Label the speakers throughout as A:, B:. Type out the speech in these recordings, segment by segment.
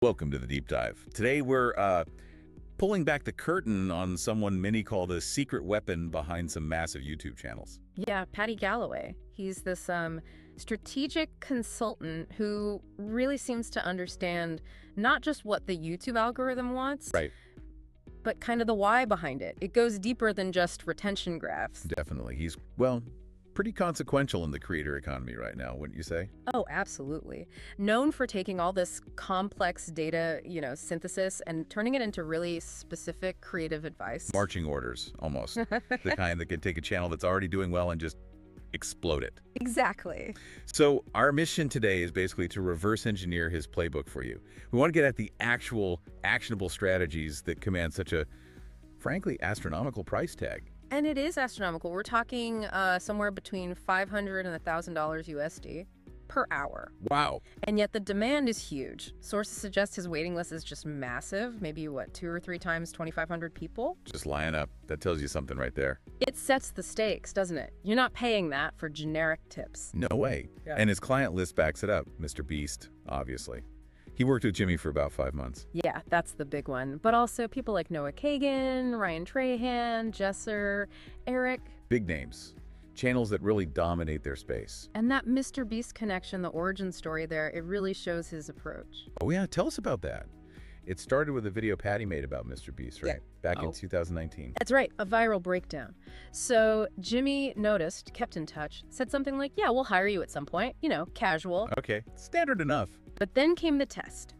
A: Welcome to the deep dive. Today we're pulling back the curtain on someone many call the secret weapon behind some massive YouTube channels.
B: Yeah, Paddy Galloway. He's this strategic consultant who really seems to understand not just what the YouTube algorithm wants,
A: Right.
B: but kind of the why behind it. It goes deeper than just retention graphs.
A: Definitely. He's, well, pretty consequential in the creator economy right now, wouldn't you say?
B: Oh, absolutely. Known for taking all this complex data, synthesis and turning it into really specific creative advice.
A: Marching orders, almost. The kind that can take a channel that's already doing well and just explode it.
B: Exactly.
A: So our mission today is basically to reverse engineer his playbook for you. We want to get at the actual actionable strategies that command such a, frankly, astronomical price tag.
B: And it is astronomical. We're talking somewhere between $500 and $1,000 USD per hour.
A: Wow.
B: And yet the demand is huge. Sources suggest his waiting list is just massive. Maybe, 2 or 3 times 2,500 people?
A: Just line up. That tells you something right there.
B: It sets the stakes, doesn't it? You're not paying that for generic tips.
A: No way.
B: Yeah.
A: And his client list backs it up. MrBeast, obviously. He worked with Jimmy for about 5 months.
B: Yeah, that's the big one. But also people like Noah Kagan, Ryan Trahan, Jesser, Eric.
A: Big names. Channels that really dominate their space.
B: And that MrBeast connection, the origin story there, it really shows his approach.
A: Oh yeah, tell us about that. It started with a video Paddy made about MrBeast, right? Back in 2019.
B: That's right, a viral breakdown. So Jimmy noticed, kept in touch, said something like, yeah, we'll hire you at some point, casual.
A: Okay, standard enough.
B: But then came the test.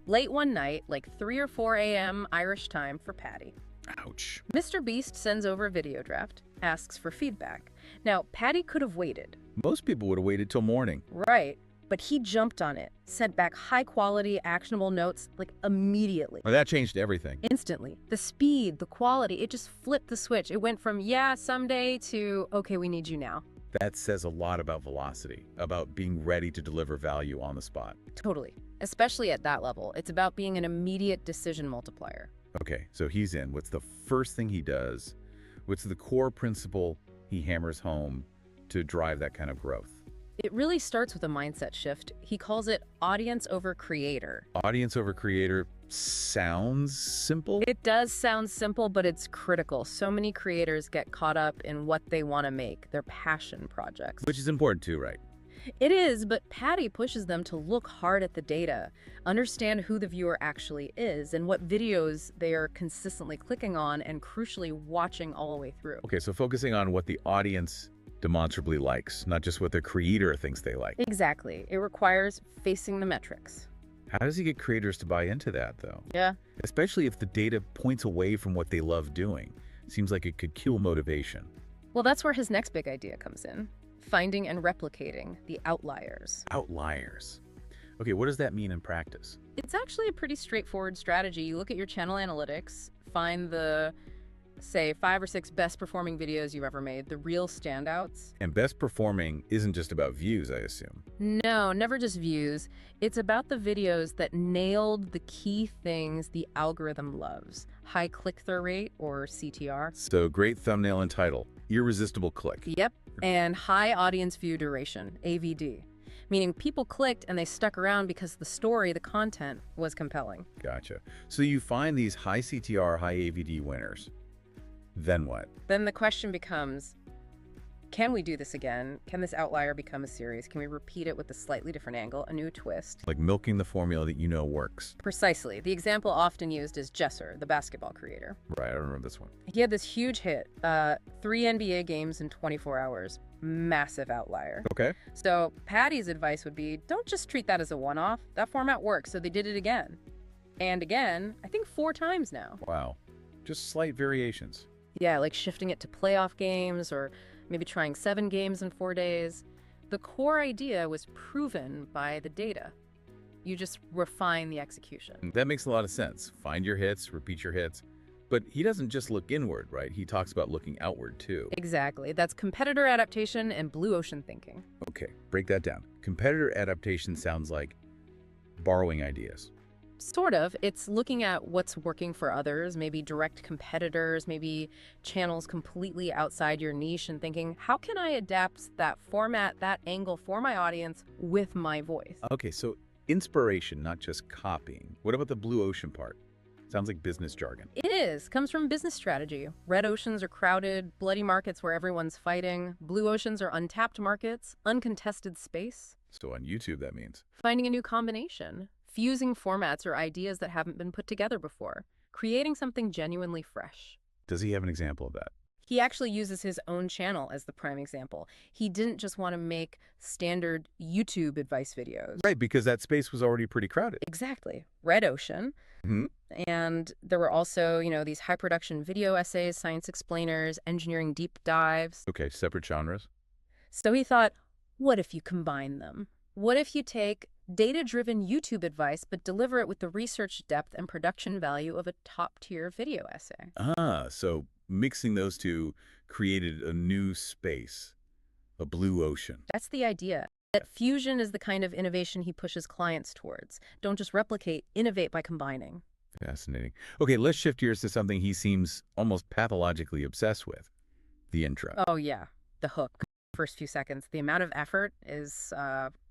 B: Late one night, like 3 or 4 a.m. Irish time for Paddy.
A: Ouch.
B: MrBeast sends over a video draft, asks for feedback. Now, Paddy could have waited.
A: Most people would have waited till morning.
B: Right. But he jumped on it, sent back high-quality, actionable notes, like immediately.
A: Well, that changed everything.
B: Instantly. The speed, the quality, it just flipped the switch. It went from, yeah, someday, to, okay, we need you now.
A: That says a lot about velocity, about being ready to deliver value on the spot.
B: Totally. Especially at that level. It's about being an immediate decision multiplier.
A: Okay, so he's in. What's the first thing he does? What's the core principle he hammers home to drive that kind of growth?
B: It really starts with a mindset shift. He calls it audience over creator.
A: Audience over creator sounds simple.
B: It does sound simple, but it's critical. So many creators get caught up in what they want to make, their passion projects.
A: Which is important too, right?
B: It is, but Paddy pushes them to look hard at the data, understand who the viewer actually is, and what videos they are consistently clicking on and crucially watching all the way through.
A: Okay, so focusing on what the audience demonstrably likes, not just what the creator thinks they like.
B: Exactly. It requires facing the metrics.
A: How does he get creators to buy into that, though?
B: Yeah.
A: Especially if the data points away from what they love doing. Seems like it could kill motivation.
B: Well, that's where his next big idea comes in. Finding and replicating the outliers.
A: Outliers. Okay, what does that mean in practice?
B: It's actually a pretty straightforward strategy. You look at your channel analytics, find the, say, 5 or 6 best performing videos you've ever made, the real standouts.
A: And best performing isn't just about views, I assume.
B: No, never just views. It's about the videos that nailed the key things the algorithm loves. High click-through rate, or CTR.
A: So great thumbnail and title. Irresistible click.
B: Yep. And high audience view duration, AVD. Meaning people clicked and they stuck around because the story, the content, was compelling.
A: Gotcha. So you find these high CTR, high AVD winners. Then what?
B: Then the question becomes, can we do this again? Can this outlier become a series? Can we repeat it with a slightly different angle, a new twist?
A: Like milking the formula that you know works.
B: Precisely. The example often used is Jesser, the basketball creator.
A: Right, I remember this one.
B: He had this huge hit, 3 NBA games in 24 hours. Massive outlier.
A: Okay.
B: So Paddy's advice would be, don't just treat that as a one-off. That format works, so they did it again. And again, I think 4 times now.
A: Wow. Just slight variations.
B: Yeah, like shifting it to playoff games or maybe trying 7 games in 4 days. The core idea was proven by the data. You just refine the execution.
A: That makes a lot of sense. Find your hits, repeat your hits. But he doesn't just look inward, right? He talks about looking outward too.
B: Exactly. That's competitor adaptation and blue ocean thinking.
A: Okay, break that down. Competitor adaptation sounds like borrowing ideas.
B: Sort of. It's looking at what's working for others, maybe direct competitors, maybe channels completely outside your niche, and thinking, how can I adapt that format, that angle for my audience with my voice?
A: Okay, so Inspiration, not just copying. What about the blue ocean part? Sounds like business jargon.
B: It is. Comes from business strategy. Red oceans are crowded, bloody markets where everyone's fighting. Blue oceans are untapped markets, uncontested space.
A: So on YouTube, that means.
B: Finding a new combination. Fusing formats or ideas that haven't been put together before. Creating something genuinely fresh.
A: Does he have an example of that?
B: He actually uses his own channel as the prime example. He didn't just want to make standard YouTube advice videos.
A: Right, because that space was already pretty crowded.
B: Exactly. Red ocean.
A: Hmm.
B: And there were also, these high production video essays, science explainers, engineering deep dives.
A: Okay, separate genres.
B: So he thought, what if you combine them? What if you take data-driven YouTube advice but deliver it with the research depth and production value of a top-tier video essay?
A: So mixing those two created a new space, a blue ocean.
B: That's the idea. That fusion is the kind of innovation he pushes clients towards. Don't just replicate, innovate by combining.
A: Fascinating. Okay, let's shift gears to something he seems almost pathologically obsessed with, the intro.
B: Oh, yeah. The hook. First few seconds. The amount of effort is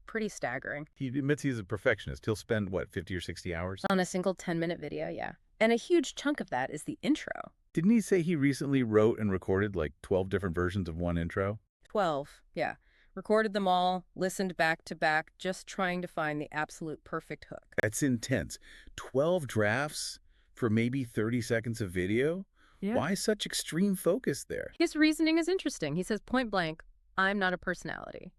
B: pretty staggering.
A: He admits he's a perfectionist. He'll spend, 50 or 60 hours?
B: On a single 10-minute video, yeah. And a huge chunk of that is the intro.
A: Didn't he say he recently wrote and recorded 12 different versions of one intro?
B: 12, yeah. Recorded them all, listened back to back, just trying to find the absolute perfect hook.
A: That's intense. 12 drafts for maybe 30 seconds of video?
B: Yeah.
A: Why such extreme focus there?
B: His reasoning is interesting. He says point blank, I'm not a personality.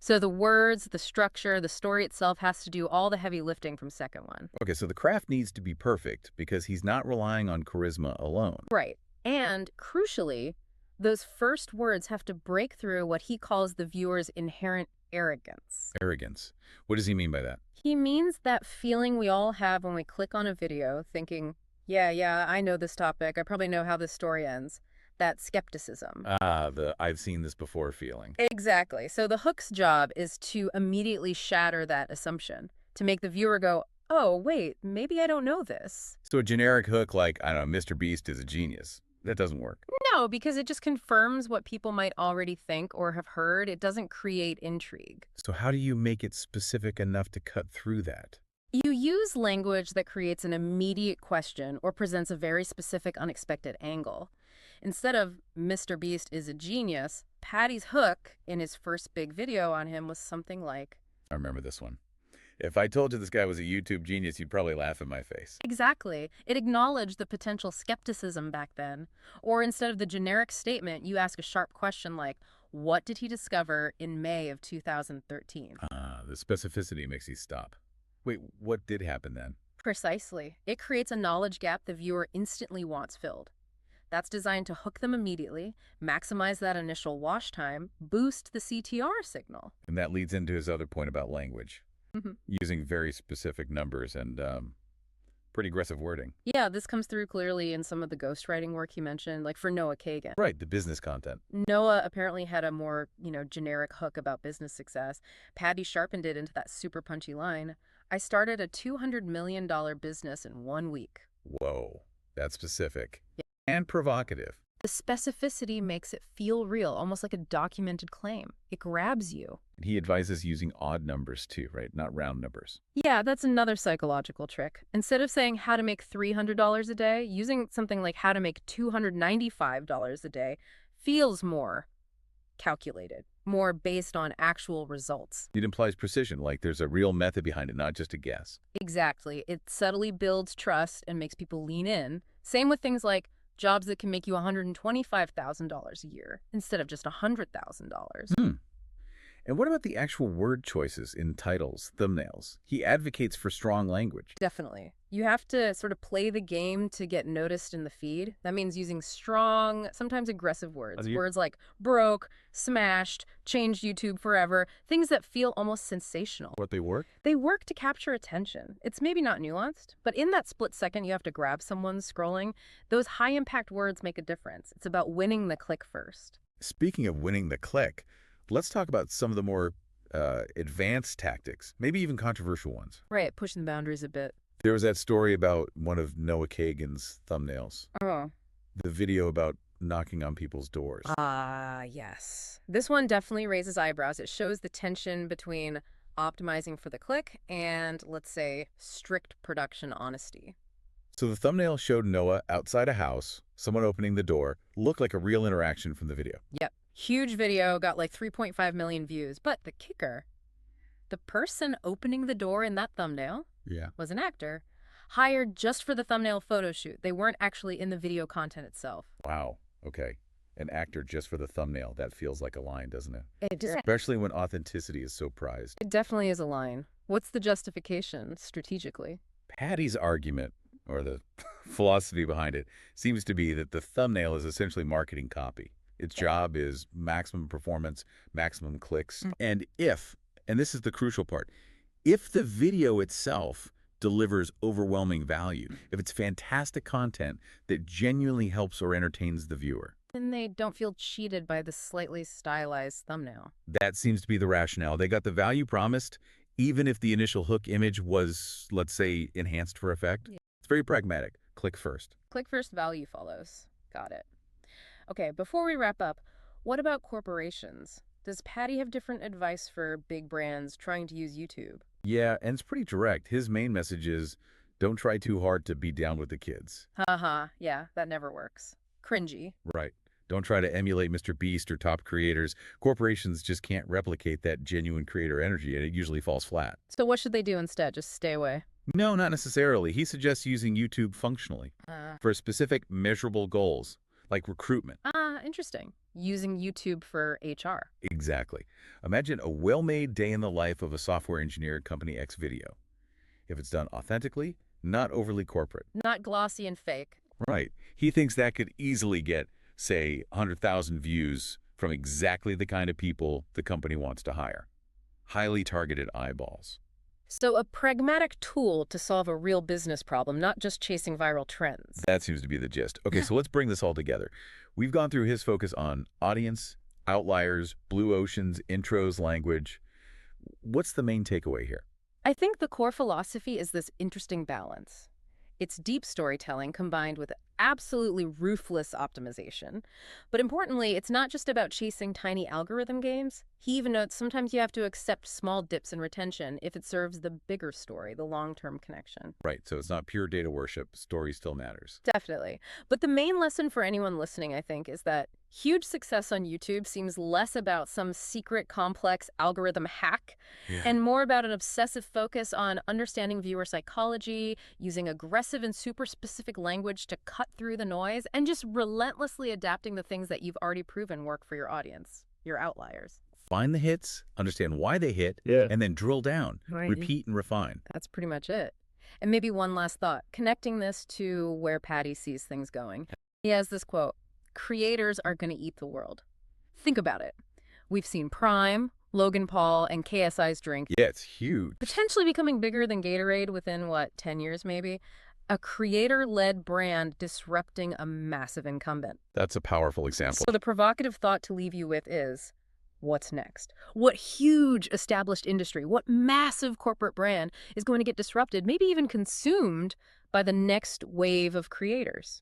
B: So the words, the structure, the story itself has to do all the heavy lifting from second one.
A: Okay, so the craft needs to be perfect because he's not relying on charisma alone.
B: Right. And crucially, those first words have to break through what he calls the viewer's inherent arrogance.
A: Arrogance. What does he mean by that?
B: He means that feeling we all have when we click on a video thinking, yeah, I know this topic. I probably know how this story ends. That skepticism.
A: The I've seen this before feeling.
B: Exactly. So the hook's job is to immediately shatter that assumption, to make the viewer go, oh, wait, maybe I don't know this.
A: So a generic hook like, I don't know, MrBeast is a genius. That doesn't work.
B: No, because it just confirms what people might already think or have heard. It doesn't create intrigue.
A: So how do you make it specific enough to cut through that?
B: You use language that creates an immediate question or presents a very specific, unexpected angle. Instead of MrBeast is a genius, Paddy's hook in his first big video on him was something like,
A: I remember this one. If I told you this guy was a YouTube genius, you'd probably laugh in my face.
B: Exactly. It acknowledged the potential skepticism back then. Or instead of the generic statement, you ask a sharp question like, what did he discover in May of 2013?
A: The specificity makes you stop. Wait, what did happen then?
B: Precisely. It creates a knowledge gap the viewer instantly wants filled. That's designed to hook them immediately, maximize that initial watch time, boost the CTR signal.
A: And that leads into his other point about language. Using very specific numbers and pretty aggressive wording.
B: Yeah, this comes through clearly in some of the ghostwriting work you mentioned, like for Noah Kagan.
A: Right, the business content.
B: Noah apparently had a more, generic hook about business success. Paddy sharpened it into that super punchy line. I started a $200 million business in 1 week.
A: Whoa, that's specific. Yeah. And provocative.
B: The specificity makes it feel real, almost like a documented claim. It grabs you.
A: He advises using odd numbers too, right? Not round numbers.
B: Yeah, that's another psychological trick. Instead of saying how to make $300 a day, using something like how to make $295 a day feels more calculated, more based on actual results.
A: It implies precision, like there's a real method behind it, not just a guess.
B: Exactly. It subtly builds trust and makes people lean in. Same with things like jobs that can make you $125,000 a year instead of just $100,000.
A: And what about the actual word choices in titles, thumbnails? He advocates for strong language.
B: Definitely. You have to sort of play the game to get noticed in the feed. That means using strong, sometimes aggressive words. Words like broke, smashed, changed YouTube forever, things that feel almost sensational.
A: What they work?
B: They work to capture attention. It's maybe not nuanced, but in that split second you have to grab someone scrolling, those high-impact words make a difference. It's about winning the click first.
A: Speaking of winning the click, let's talk about some of the more advanced tactics, maybe even controversial ones.
B: Right, pushing the boundaries a bit.
A: There was that story about one of Noah Kagan's thumbnails.
B: Oh.
A: The video about knocking on people's doors.
B: Yes. This one definitely raises eyebrows. It shows the tension between optimizing for the click, and, let's say, strict production honesty.
A: So the thumbnail showed Noah outside a house, someone opening the door, looked like a real interaction from the video.
B: Yep. Huge video, got like 3.5 million views. But the kicker, the person opening the door in that thumbnail
A: Yeah.
B: was an actor hired just for the thumbnail photo shoot. They weren't actually in the video content itself.
A: Wow. Okay. An actor just for the thumbnail. That feels like a line, doesn't it?
B: It does.
A: Especially when authenticity is so prized.
B: It definitely is a line. What's the justification strategically?
A: Paddy's argument, or the philosophy behind it, seems to be that the thumbnail is essentially marketing copy. Its job is maximum performance, maximum clicks. And this is the crucial part, if the video itself delivers overwhelming value, if it's fantastic content that genuinely helps or entertains the viewer.
B: Then they don't feel cheated by the slightly stylized thumbnail.
A: That seems to be the rationale. They got the value promised, even if the initial hook image was, let's say, enhanced for effect.
B: Yeah.
A: It's very pragmatic. Click first.
B: Click first, value follows. Got it. Okay, before we wrap up, what about corporations? Does Paddy have different advice for big brands trying to use YouTube?
A: Yeah, and it's pretty direct. His main message is, don't try too hard to be down with the kids.
B: Haha, yeah, that never works. Cringy.
A: Right. Don't try to emulate MrBeast or top creators. Corporations just can't replicate that genuine creator energy, and it usually falls flat.
B: So what should they do instead? Just stay away?
A: No, not necessarily. He suggests using YouTube functionally for specific measurable goals, like recruitment.
B: Interesting. Using YouTube for HR.
A: Exactly. Imagine a well-made day in the life of a software engineer at Company X video. If it's done authentically, not overly corporate.
B: Not glossy and fake.
A: Right. He thinks that could easily get, say, 100,000 views from exactly the kind of people the company wants to hire. Highly targeted eyeballs.
B: So a pragmatic tool to solve a real business problem, not just chasing viral trends.
A: That seems to be the gist. Okay, so let's bring this all together. We've gone through his focus on audience, outliers, blue oceans, intros, language. What's the main takeaway here?
B: I think the core philosophy is this interesting balance. It's deep storytelling combined with absolutely ruthless optimization. But importantly, it's not just about chasing tiny algorithm games. He even notes sometimes you have to accept small dips in retention if it serves the bigger story, the long-term connection.
A: Right, so it's not pure data worship. Story still matters.
B: Definitely. But the main lesson for anyone listening, I think, is that huge success on YouTube seems less about some secret, complex algorithm hack and more about an obsessive focus on understanding viewer psychology, using aggressive and super specific language to cut through the noise, and just relentlessly adapting the things that you've already proven work for your audience, your outliers.
A: Find the hits, understand why they hit, and then drill down, repeat and refine.
B: That's pretty much it. And maybe one last thought, connecting this to where Paddy sees things going. He has this quote, "Creators are going to eat the world." Think about it. We've seen Prime, Logan Paul, and KSI's drink.
A: Yeah, it's huge.
B: Potentially becoming bigger than Gatorade within, 10 years maybe? A creator-led brand disrupting a massive incumbent.
A: That's a powerful example.
B: So the provocative thought to leave you with is, what's next? What huge established industry, what massive corporate brand is going to get disrupted, maybe even consumed by the next wave of creators?